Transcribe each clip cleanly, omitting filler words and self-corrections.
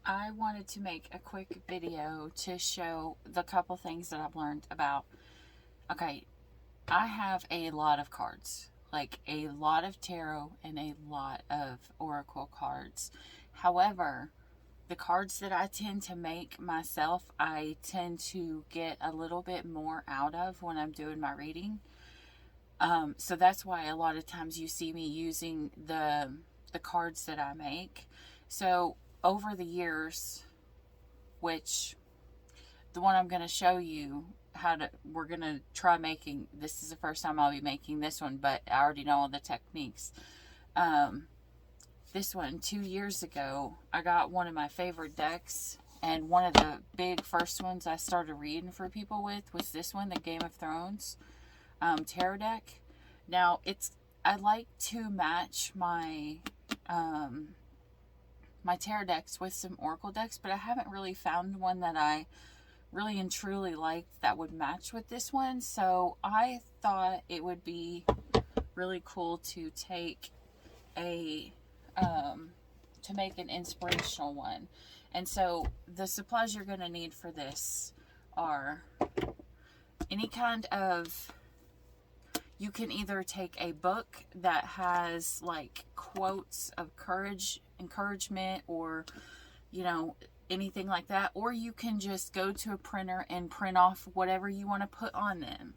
I wanted to make a quick video to show the couple things that I've learned about. Okay, I have a lot of cards, like a lot of tarot and a lot of oracle cards. However, the cards that I tend to make myself, I tend to get a little bit more out of when I'm doing my reading. So that's why a lot of times you see me using the cards that I make. So over the years, which the one I'm going to show you we're going to try making, this is the first time I'll be making this one, but I already know all the techniques. This one, 2 years ago, I got one of my favorite decks, and one of the big first ones I started reading for people with was this one, the Game of Thrones tarot deck. Now, I like to match my my tarot decks with some oracle decks, but I haven't really found one that I really and truly liked that would match with this one. So I thought it would be really cool to take to make an inspirational one. And so the supplies you're going to need for this are any kind of, you can either take a book that has like quotes of encouragement, or, anything like that, or you can just go to a printer and print off whatever you want to put on them.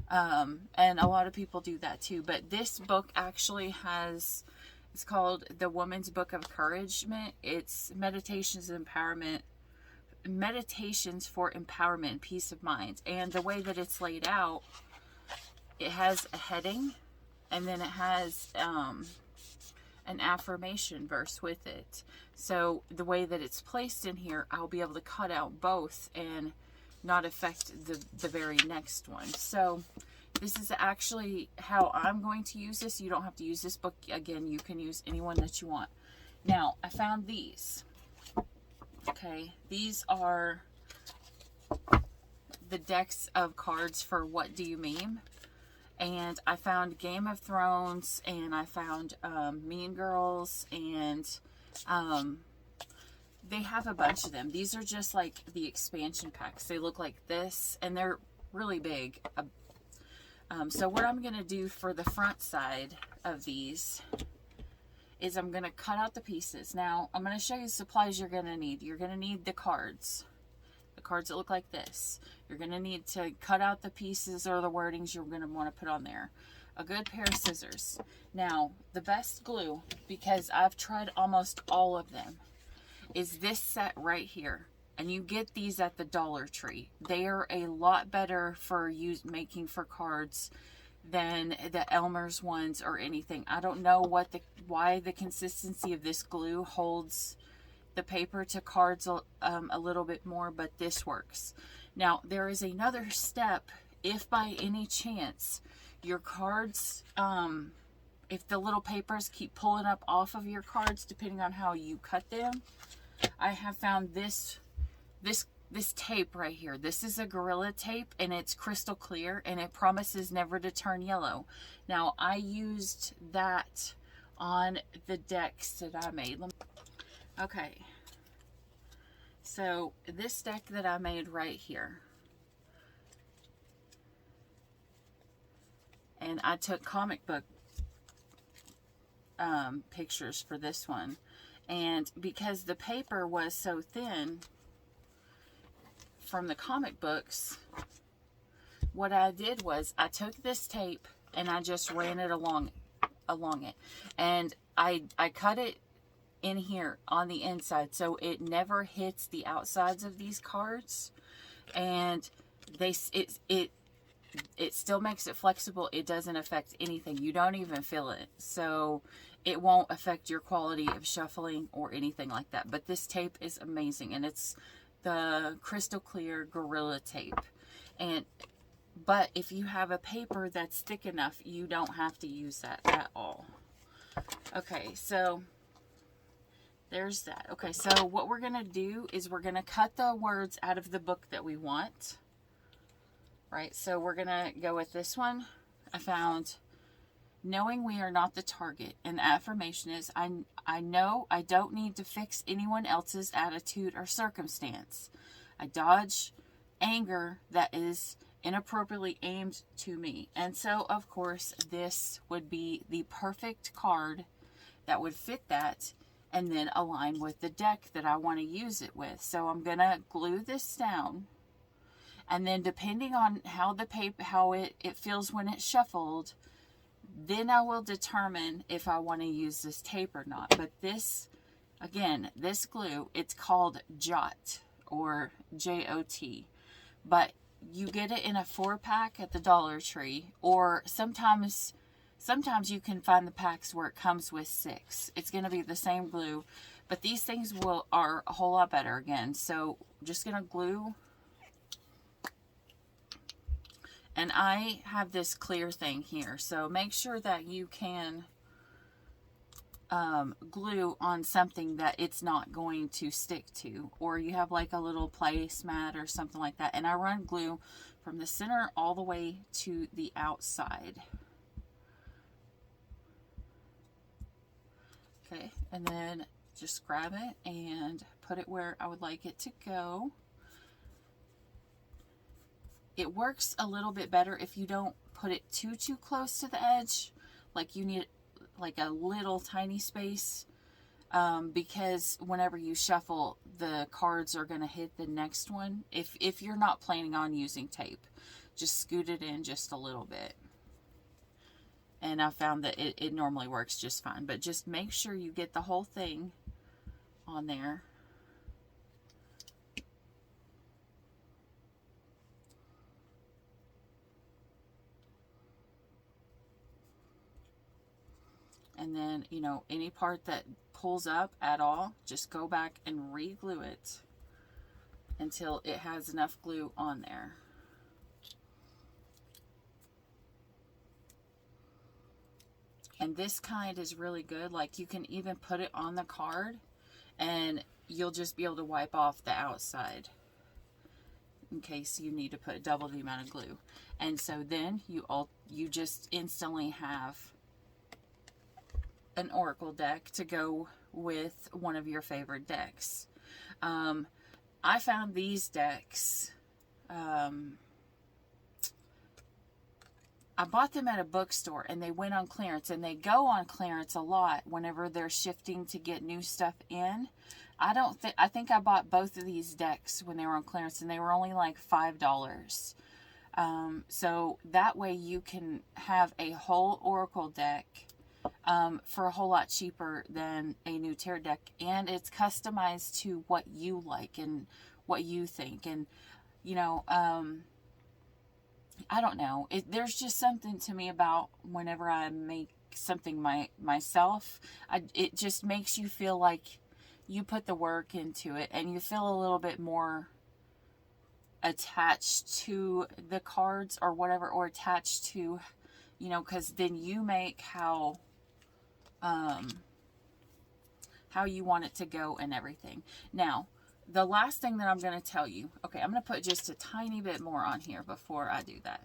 And a lot of people do that too. But this book actually it's called The Woman's Book of Encouragement. It's meditations for empowerment and peace of mind. And the way that it's laid out, it has a heading, and then it has an affirmation verse with it. So the way that it's placed in here, I'll be able to cut out both and not affect the very next one. So this is actually how I'm going to use this. You don't have to use this book. Again, you can use any one that you want. Now, I found these. Okay, these are the decks of cards for What Do You Meme? And I found Game of Thrones, and I found Mean Girls, and they have a bunch of them. These are just like the expansion packs. They look like this, and they're really big. So what I'm going to do for the front side of these is I'm going to cut out the pieces. Now, I'm going to show you the supplies you're going to need. You're going to need the cards that look like this. You're going to need to cut out the pieces or the wordings you're going to want to put on there. A good pair of scissors. Now, the best glue, because I've tried almost all of them, is this set right here. And you get these at the Dollar Tree. They are a lot better for making for cards than the Elmer's ones or anything. I don't know why the consistency of this glue holds the paper to cards a little bit more, but this works. Now, there is another step. If by any chance your cards, if the little papers keep pulling up off of your cards, depending on how you cut them, I have found this tape right here. This is a Gorilla Tape, and it's crystal clear, and it promises never to turn yellow. Now, I used that on the decks that I made. Okay, so this deck that I made right here, and I took comic book pictures for this one, and because the paper was so thin from the comic books, what I did was I took this tape and I just ran it along it, and I cut it in here on the inside so it never hits the outsides of these cards, and it still makes it flexible. It doesn't affect anything. You don't even feel it, so it won't affect your quality of shuffling or anything like that. But this tape is amazing, and it's the crystal clear Gorilla Tape. But if you have a paper that's thick enough, you don't have to use that at all. Okay, so there's that. Okay, so what we're going to do is we're going to cut the words out of the book that we want. Right, so we're going to go with this one. I found knowing we are not the target. And the affirmation is, I know I don't need to fix anyone else's attitude or circumstance. I dodge anger that is inappropriately aimed to me. And so, of course, this would be the perfect card that would fit that and then align with the deck that I want to use it with. So I'm going to glue this down. And then depending on how the paper, how it feels when it's shuffled, then I will determine if I want to use this tape or not. But this, again, this glue, it's called Jot or J-O-T. But you get it in a 4-pack at the Dollar Tree, or sometimes you can find the packs where it comes with 6. It's going to be the same glue, but these things are a whole lot better again. So just going to glue. And I have this clear thing here, so make sure that you can glue on something that it's not going to stick to, or you have like a little placemat or something like that. And I run glue from the center all the way to the outside. Okay, and then just grab it and put it where I would like it to go. It works a little bit better if you don't put it too close to the edge, like you need like a little tiny space, because whenever you shuffle, the cards are going to hit the next one. If you're not planning on using tape, just scoot it in just a little bit. And I found that it normally works just fine, but just make sure you get the whole thing on there. And then, you know, any part that pulls up at all, just go back and re-glue it until it has enough glue on there. And this kind is really good. Like, you can even put it on the card and you'll just be able to wipe off the outside in case you need to put double the amount of glue. And so then you just instantly have an oracle deck to go with one of your favorite decks. I found these decks, I bought them at a bookstore and they went on clearance, and they go on clearance a lot whenever they're shifting to get new stuff in. I think I bought both of these decks when they were on clearance, and they were only like $5. So that way you can have a whole oracle deck for a whole lot cheaper than a new tarot deck, and it's customized to what you like and what you think. And you know, I don't know, there's just something to me about whenever I make something myself, it just makes you feel like you put the work into it, and you feel a little bit more attached to the cards or whatever, or attached to, you know, because then you make how you want it to go and everything. Now, the last thing that I'm going to tell you, okay, I'm going to put just a tiny bit more on here before I do that,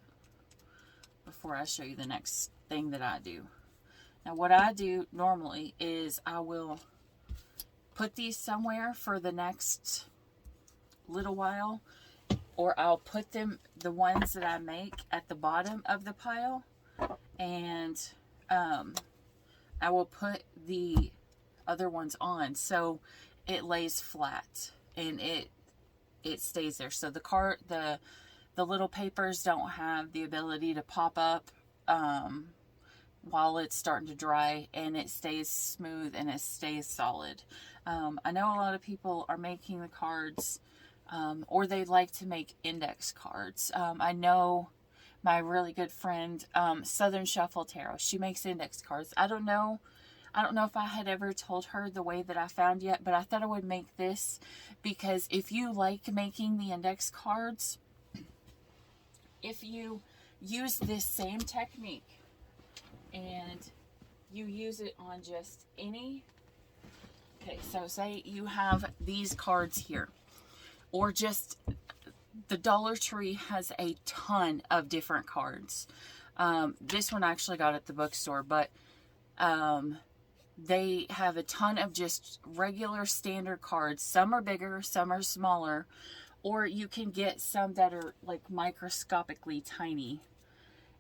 before I show you the next thing that I do. Now, what I do normally is I will put these somewhere for the next little while, or I'll put them, the ones that I make, at the bottom of the pile, and I will put the other ones on so it lays flat and it stays there. So the little papers don't have the ability to pop up while it's starting to dry, and it stays smooth and it stays solid. I know a lot of people are making the cards, or they like to make index cards. I know my really good friend, Southern Shuffle Tarot, she makes index cards. I don't know if I had ever told her the way that I found yet, but I thought I would make this because if you like making the index cards, if you use this same technique and you use it on just any, okay, so say you have these cards here, or just the Dollar Tree has a ton of different cards. This one I actually got at the bookstore, but they have a ton of just regular standard cards. Some are bigger, some are smaller, or you can get some that are like microscopically tiny,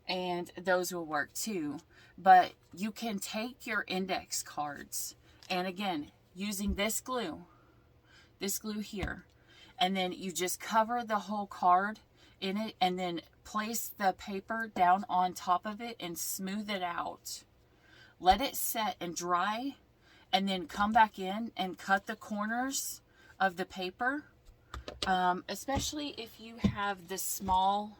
and those will work too. But you can take your index cards, and again, using this glue here, and then you just cover the whole card in it, and then place the paper down on top of it and smooth it out. Let it set and dry, and then come back in and cut the corners of the paper, especially if you have the small,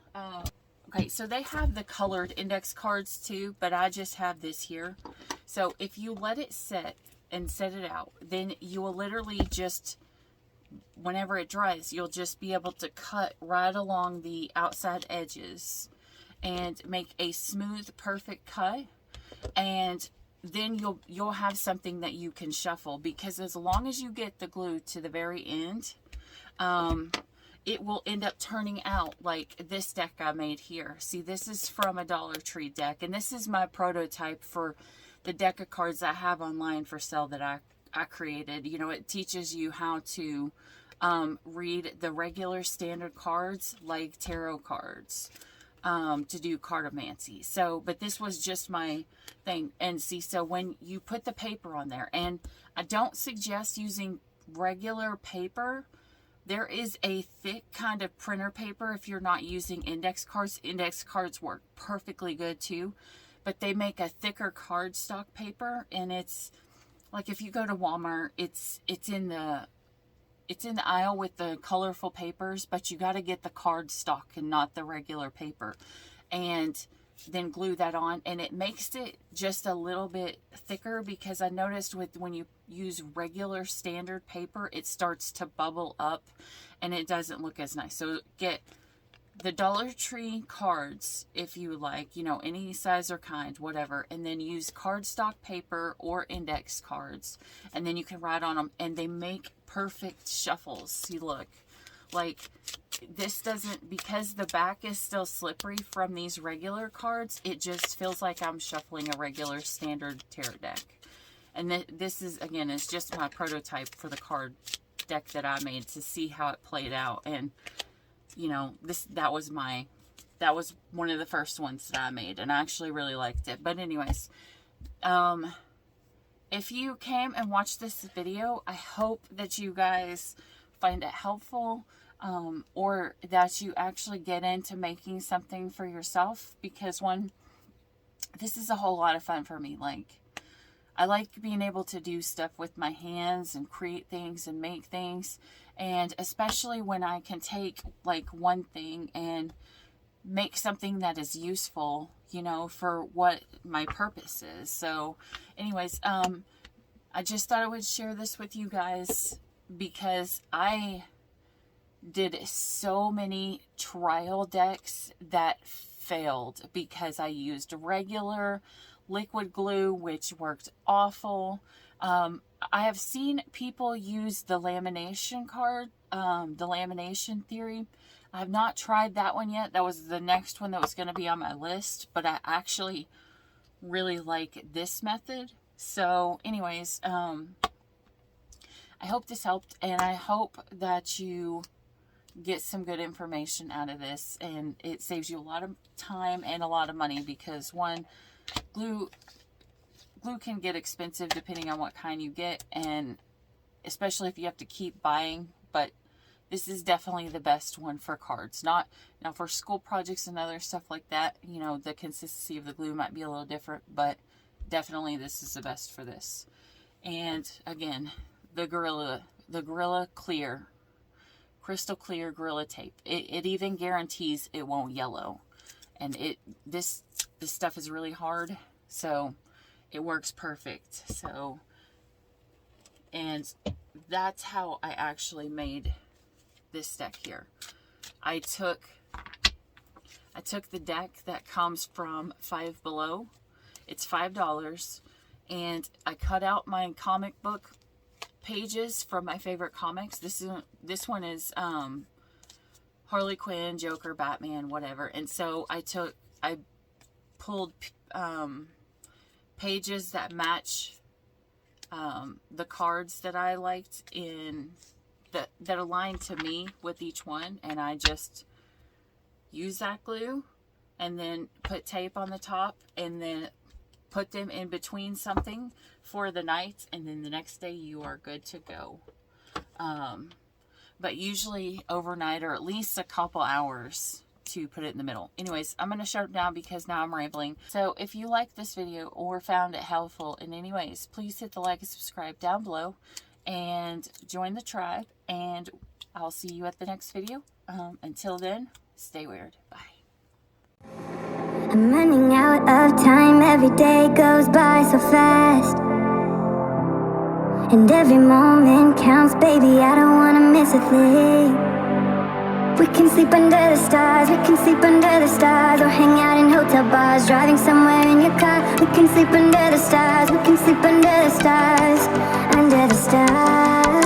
okay, so they have the colored index cards too, but I just have this here. So if you let it set and set it out, then you will literally just, whenever it dries, you'll just be able to cut right along the outside edges and make a smooth, perfect cut. And then you'll have something that you can shuffle, because as long as you get the glue to the very end, it will end up turning out like this deck I made here. See, this is from a Dollar Tree deck, and this is my prototype for the deck of cards I have online for sale that I created. You know, it teaches you how to read the regular standard cards like tarot cards, to do cartomancy. So, but this was just my thing. And see, so when you put the paper on there, and I don't suggest using regular paper. There is a thick kind of printer paper if you're not using index cards. Index cards work perfectly good too, but they make a thicker cardstock paper, and it's like, if you go to Walmart, it's in the aisle with the colorful papers, but you got to get the cardstock and not the regular paper, and then glue that on, and it makes it just a little bit thicker, because I noticed when you use regular standard paper, it starts to bubble up and it doesn't look as nice. So get the Dollar Tree cards if you like, you know, any size or kind, whatever, and then use cardstock paper or index cards, and then you can write on them, and they make perfect shuffles. See, look, like, this doesn't, because the back is still slippery from these regular cards, it just feels like I'm shuffling a regular standard tarot deck. And this is, again, it's just my prototype for the card deck that I made to see how it played out. And you know, that was one of the first ones that I made, and I actually really liked it. But anyways, if you came and watched this video, I hope that you guys find it helpful, or that you actually get into making something for yourself, because this is a whole lot of fun for me. Like, I like being able to do stuff with my hands and create things and make things. And especially when I can take like one thing and make something that is useful, you know, for what my purpose is. So anyways, I just thought I would share this with you guys, because I did so many trial decks that failed because I used regular liquid glue, which worked awful. I have seen people use the lamination card, the lamination theory. I have not tried that one yet. That was the next one that was going to be on my list, but I actually really like this method. So anyways, I hope this helped, and I hope that you get some good information out of this, and it saves you a lot of time and a lot of money, because one, glue can get expensive depending on what kind you get, and especially if you have to keep buying. But this is definitely the best one for cards. Not now for school projects and other stuff like that, you know, the consistency of the glue might be a little different, but definitely this is the best for this. And again, the Gorilla Clear, crystal clear Gorilla tape. It even guarantees it won't yellow. And this stuff is really hard, so it works perfect. So, and that's how I actually made this deck here. I took the deck that comes from Five Below. It's $5, and I cut out my comic book pages from my favorite comics. This one is Harley Quinn, Joker, Batman, whatever. And so I pulled pages that match the cards that I liked in that aligned to me with each one, and I just use that glue and then put tape on the top and then put them in between something for the night, and then the next day you are good to go. But usually overnight, or at least a couple hours to put it in the middle. Anyways, I'm going to shut it down because now I'm rambling. So if you liked this video or found it helpful in any ways, please hit the like and subscribe down below and join the tribe, and I'll see you at the next video. Until then, stay weird. Bye. I'm running out of time, every day goes by so fast, and every moment counts, baby, I don't wanna miss a thing. We can sleep under the stars, we can sleep under the stars, or hang out in hotel bars, driving somewhere in your car. We can sleep under the stars, we can sleep under the stars, under the stars.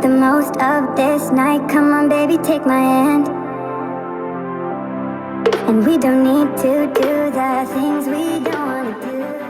The most of this night, come on baby, take my hand. And we don't need to do the things we don't want to do.